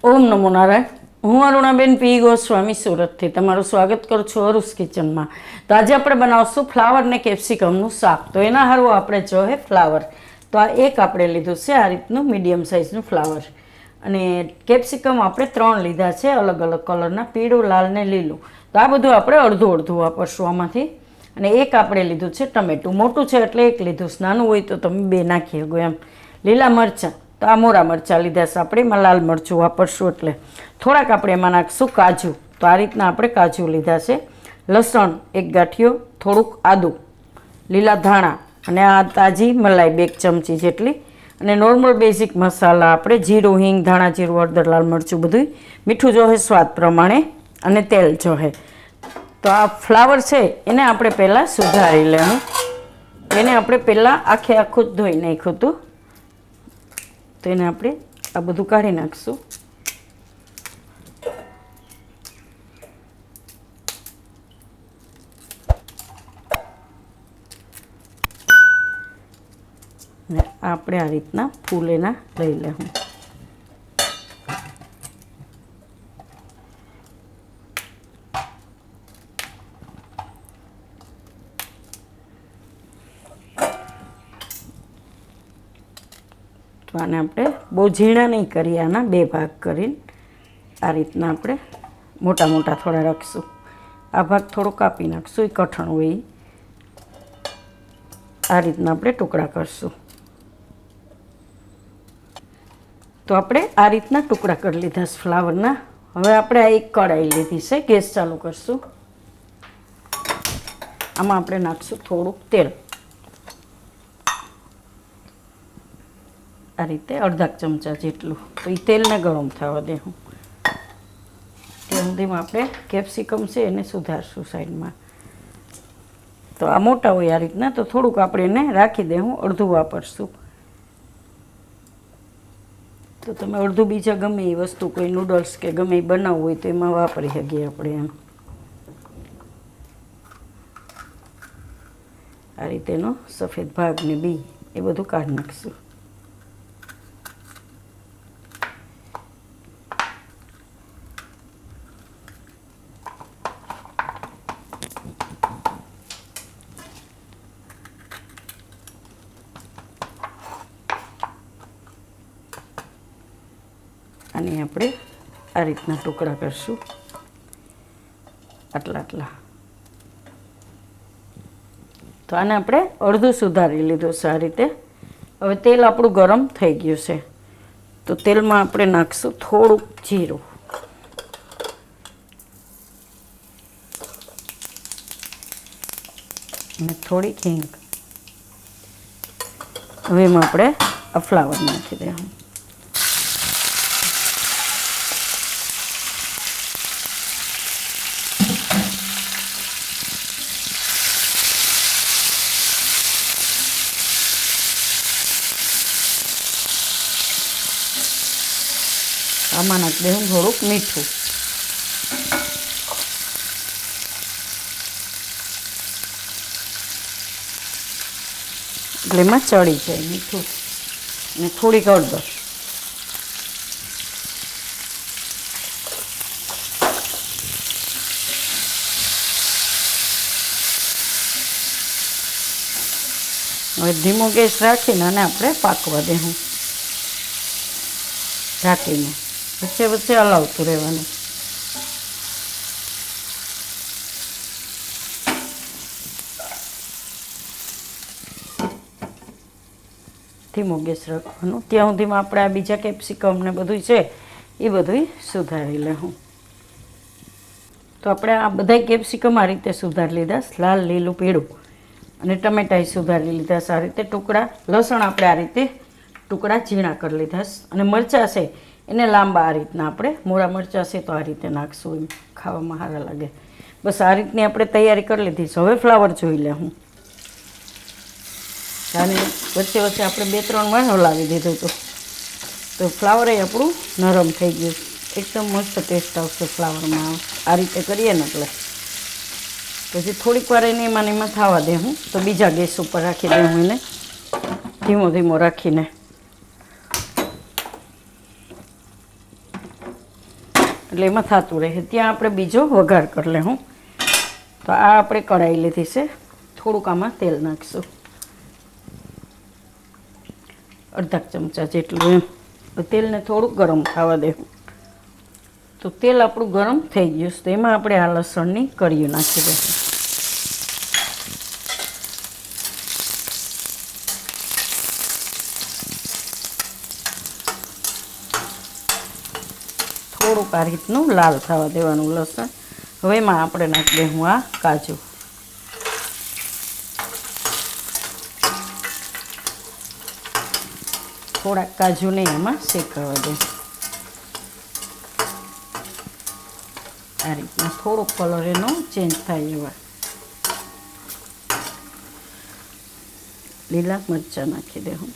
ઓમ નમો નારાયણ. હું અરુણાબેન પી ગોસ્વામી સુરતથી તમારું સ્વાગત કરું છું અરુસ કિચનમાં. તો આજે આપણે બનાવશું ફ્લાવર ને કેપ્સિકમનું શાક. તો એના હારું આપણે જોઈએ ફ્લાવર. તો આ એક આપણે લીધું છે આ રીતનું મીડિયમ સાઇઝનું ફ્લાવર, અને કેપ્સિકમ આપણે 3 લીધા છે અલગ અલગ કલરના, પીળું, લાલ ને લીલું. તો આ બધું આપણે અડધું અડધું વાપરશું આમાંથી. અને એક આપણે લીધું છે ટમેટું, મોટું છે એટલે એક લીધું, નાનું હોય તો તમે 2 નાખી શકો એમ. લીલા મરચાં, તો આ મોરા મરચાં લીધા છે આપણે, એમાં લાલ મરચું વાપરશું એટલે. થોડાક આપણે એમાં નાખશું કાજુ, તો આ રીતના આપણે કાજુ લીધા છે. લસણ 1 ગાંઠિયો, થોડુંક આદું, લીલા ધાણા, અને આ તાજી મલાઈ 2 ચમચી જેટલી, અને નોર્મલ બેઝિક મસાલા આપણે જીરું, હિંગ, ધાણા જીરું, હળદર, લાલ મરચું બધું. મીઠું જોહે સ્વાદ પ્રમાણે, અને તેલ જોહે. તો આ ફ્લાવર છે એને આપણે પહેલાં સુધારી લેવું. એને આપણે પહેલાં આખું જ ધોઈ નાખ્યું હતું, તો એને આપણે આ બધું કાઢી નાખશું. ને આપણે આ રીતના ફૂલ એના લઈ લેવું. તો આને આપણે બહુ ઝીણા નહીં કરીએ, આના 2 ભાગ કરીને આ રીતના આપણે મોટા મોટા થોડા રાખશું. આ ભાગ થોડો કાપી નાખશું, એ કઠણ હોય એ. આ રીતના આપણે ટુકડા કરશું. તો આપણે આ રીતના ટુકડા કરી લીધા છે ફ્લાવરના. હવે આપણે આ એક કઢાઈ લીધી છે, ગેસ ચાલુ કરશું. આમાં આપણે નાખશું થોડુંક તેલ, આ રીતે અડધા ચમચા જેટલું. તો એ તેલને ગરમ થવા દેવું. ત્યાં સુધીમાં આપણે કેપ્સિકમ છે એને સુધારશું સાઈડમાં. તો આ મોટા હોય આ રીતના, તો થોડુંક આપણે એને રાખી દેવું, અડધું વાપરશું. તો તમે અડધું બીજા ગમે એ વસ્તુ, કોઈ નૂડલ્સ કે ગમે એ બનાવવું હોય તો એમાં વાપરી શકીએ આપણે એમ. આ રીતે એનો સફેદ ભાગ ને બી એ બધું કાઢી નાખશું. અને આપણે આ રીતના ટુકડા કરશું, આટલા આટલા. તો આને આપણે અડધું સુધારી લીધું છે આ રીતે. હવે તેલ આપણું ગરમ થઈ ગયું છે, તો તેલમાં આપણે નાખશું થોડુંક જીરું, અને થોડીક હિંગ. હવે એમાં આપણે આ ફ્લાવર નાખી દેવું. આમાં નાખી દઉં થોડુંક મીઠું. એટલે એમાં ચડી જાય મીઠું, અને થોડીક હળદર. હવે ધીમો ગેસ રાખીને અને આપણે પાકવા દેવું, ઢાંકીને. વચ્ચે વચ્ચે હલાવતું રહેવાનું. ધીમો ગેસ રાખવાનું. ત્યાં સુધીમાં આપણે આ બીજા કેપ્સિકમ ને બધું છે એ બધું સુધારી લેવું. તો આપણે આ બધા કેપ્સિકમ આ રીતે સુધારી લીધા, લાલ, લીલું, પીળું, અને ટમેટા સુધારી લીધા આ રીતે ટુકડા. લસણ આપણે આ રીતે ટુકડા ઝીણા કરી લીધા, અને મરચાં છે એને લાંબા આ રીતના આપણે, મોરા મરચાં છે તો આ રીતે નાખશું, એમ ખાવામાં સારા લાગે. બસ આ રીતની આપણે તૈયારી કરી લીધી છે. હવે ફ્લાવર જોઈ લે હું. અને વચ્ચે વચ્ચે આપણે 2-3 વાર હલાવી દીધું હતું, તો ફ્લાવર આપણું નરમ થઈ ગયું. એકદમ મસ્ત ટેસ્ટ આવશે ફ્લાવરમાં આ રીતે કરીએ ને એટલે. પછી થોડીક વાર એને એમાં થવા દે હું, તો બીજા ગેસ ઉપર રાખી દઉં હું એને, ધીમો ધીમો રાખીને. એટલે એમાં થતું રહે. ત્યાં આપણે બીજો વઘાર કરી લે. હું તો આ આપણે કઢાઈ લીધી છે. થોડુંક આમાં તેલ નાખીશું, અડધા ચમચા જેટલું એમ. તો તેલને થોડુંક ગરમ થવા દેવું. તો તેલ આપણું ગરમ થઈ ગયું છે. તો એમાં આપણે આ લસણની કળીઓ નાખી દઈશું. થોડુંક આ રીતનું લાલ થવા દેવાનું લસણ. હવે એમાં આપણે નાખી દઈશું આ કાજુ. થોડાક કાજુને એમાં શેકાવા દે. આ રીતના થોડોક કલર એનો ચેન્જ થાય એવા. લીલા મરચાં નાખી દઉં.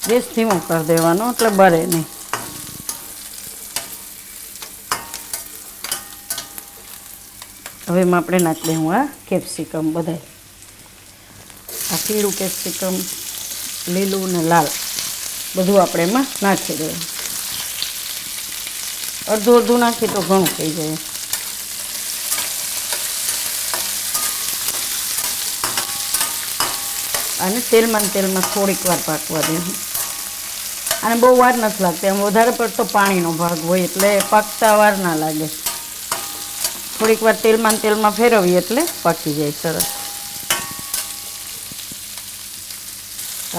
ગેસ ધીમો કરી દેવાનો એટલે બળે નહીં. હવે એમાં આપણે નાખી દઉં આ કેપ્સિકમ. બધા આ પીળું કેપ્સિકમ, લીલું ને લાલ બધું આપણે એમાં નાખી દઈએ. અડધું અડધું નાખી તો ઘણું થઈ જાય. અને તેલમાં થોડીક વાર પાકવા દે. અને બહુ વાર નથી લાગતી. આમ વધારે પડતો પાણીનો ભાગ હોય એટલે પાકતા વાર ના લાગે. થોડીક વાર તેલમાં ફેરવીએ એટલે પાકી જાય સરસ.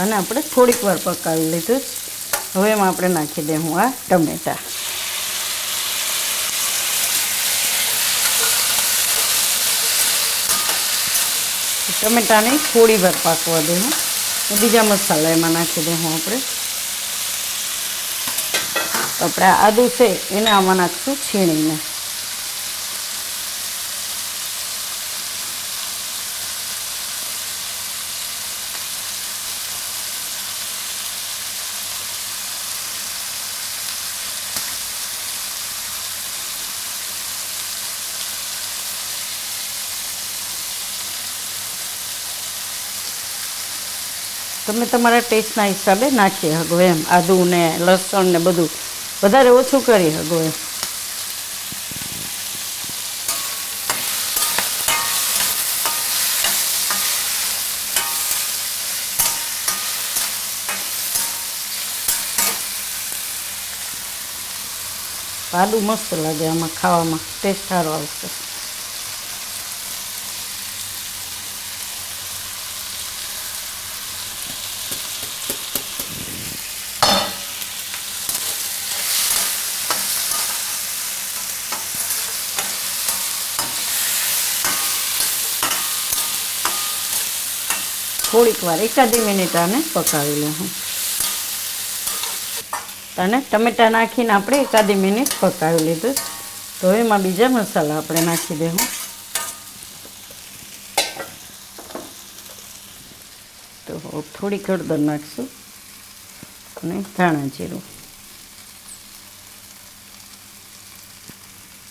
અને આપણે થોડીક વાર પકાવી લીધું. હવે એમાં આપણે નાખી દઈશું આ ટમેટાં. ટમેટાને થોડી વાર પાકવા દઈશું. બીજા મસાલા એમાં નાખી દઈશું આપણે. આદું છે એને આમાં નાખશું છીણીને. તમે તમારા ટેસ્ટના હિસાબે નાખી શકો એમ. આદું ને લસણ ને બધું વધારે ઓછું કરી શકો એમ. આદું મસ્ત લાગે આમાં, ખાવામાં ટેસ્ટ સારો આવશે. થોડીક વાર એકાદી મિનિટ આને પકાવી લઉં. અને ટમેટાં નાખીને આપણે એકાદી મિનિટ પકાવી લીધું. તો એમાં બીજા મસાલા આપણે નાખી દઈશું. તો થોડીક હળદર નાખીશું અને ધાણા જીરું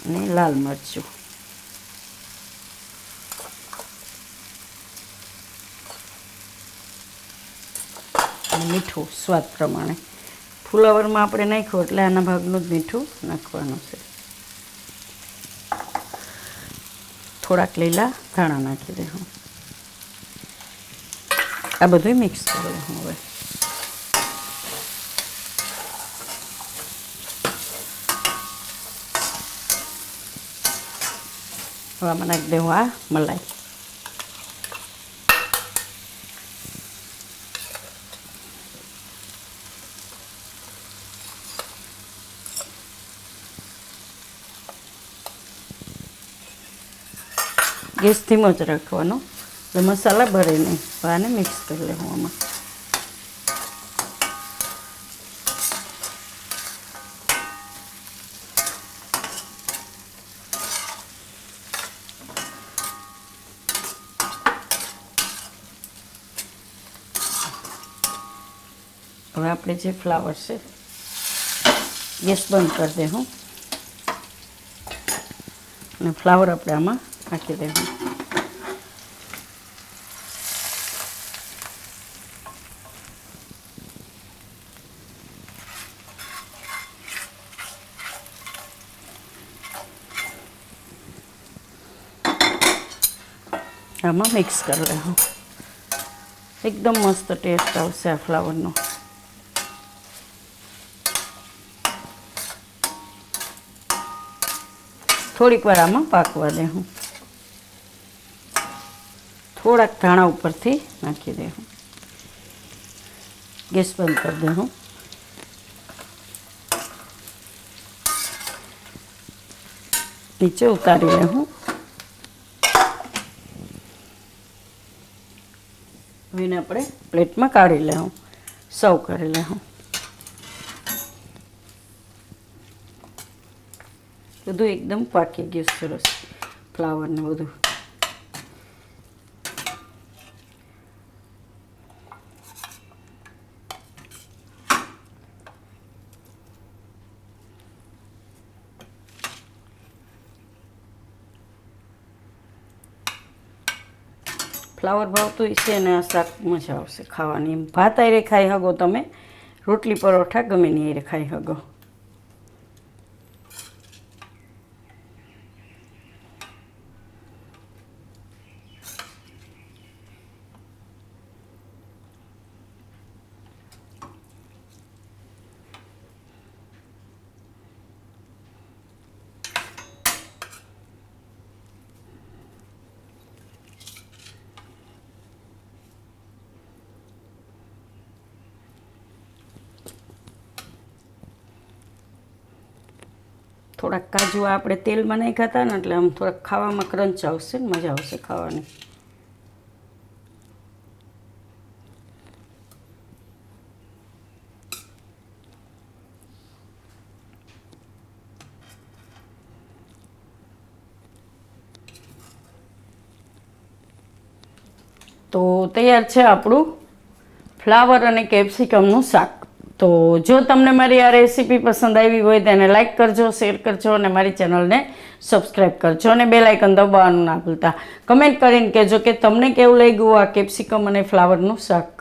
અને લાલ મરચું. મીઠું સ્વાદ પ્રમાણે. ફુલાવરમાં આપણે નાખ્યું એટલે આના ભાગનું જ મીઠું નાખવાનું છે. થોડાક લીલા ધાણા નાખી દઈશું. આ બધું મિક્સ કરી દઈશું. હવે આમાં નાખી દઉં આ મલાઈ. ગેસ ધીમો જ રાખવાનો એટલે મસાલા ભરે નહીં. આને મિક્સ કરી લેવું આમાં. હવે આપણે જે ફ્લાવર છે ગેસ બંધ કરી દઈશું અને ફ્લાવર આપણે આમાં નાખી દઈશું. આમાં મિક્સ કરી લેવું. એકદમ મસ્ત ટેસ્ટ આવશે આ ફ્લાવરનો. થોડીક વાર આમાં પાકવા દેવું. થોડાક ધાણા ઉપરથી નાખી દેવું. ગેસ બંધ કરી દેવું. નીચે ઉતારી લેવું. એને આપણે પ્લેટમાં કાઢી લેવું, સર્વ કરી લેવું. બધું એકદમ પાકી ગયું સરસ, ફ્લાવરને બધું. ફ્લાવર ભાવતું હશે ને આ શાક મજા આવશે ખાવાની. ભાત આરે ખાઈ શકો તમે, રોટલી પરોઠા ગમે ની આરે ખાઈ શકો. થોડાક કાજુ આપણે તેલમાં નહીં ખાતા ને એટલે આમ થોડાક ખાવામાં ક્રંચ આવશે ને મજા આવશે ખાવાની. તો તૈયાર છે આપણું ફ્લાવર અને કેપ્સિકમનું શાક. તો જો તમને મારી આ રેસીપી પસંદ આવી હોય તો એને લાઇક કરજો, શેર કરજો અને મારી ચેનલને સબસ્ક્રાઈબ કરજો અને બેલ આઇકન દબાવવાનું ના ભૂલતા. કમેન્ટ કરીને કહેજો કે તમને કેવું લાગ્યું આ કેપ્સિકમ અને ફ્લાવરનું શાક.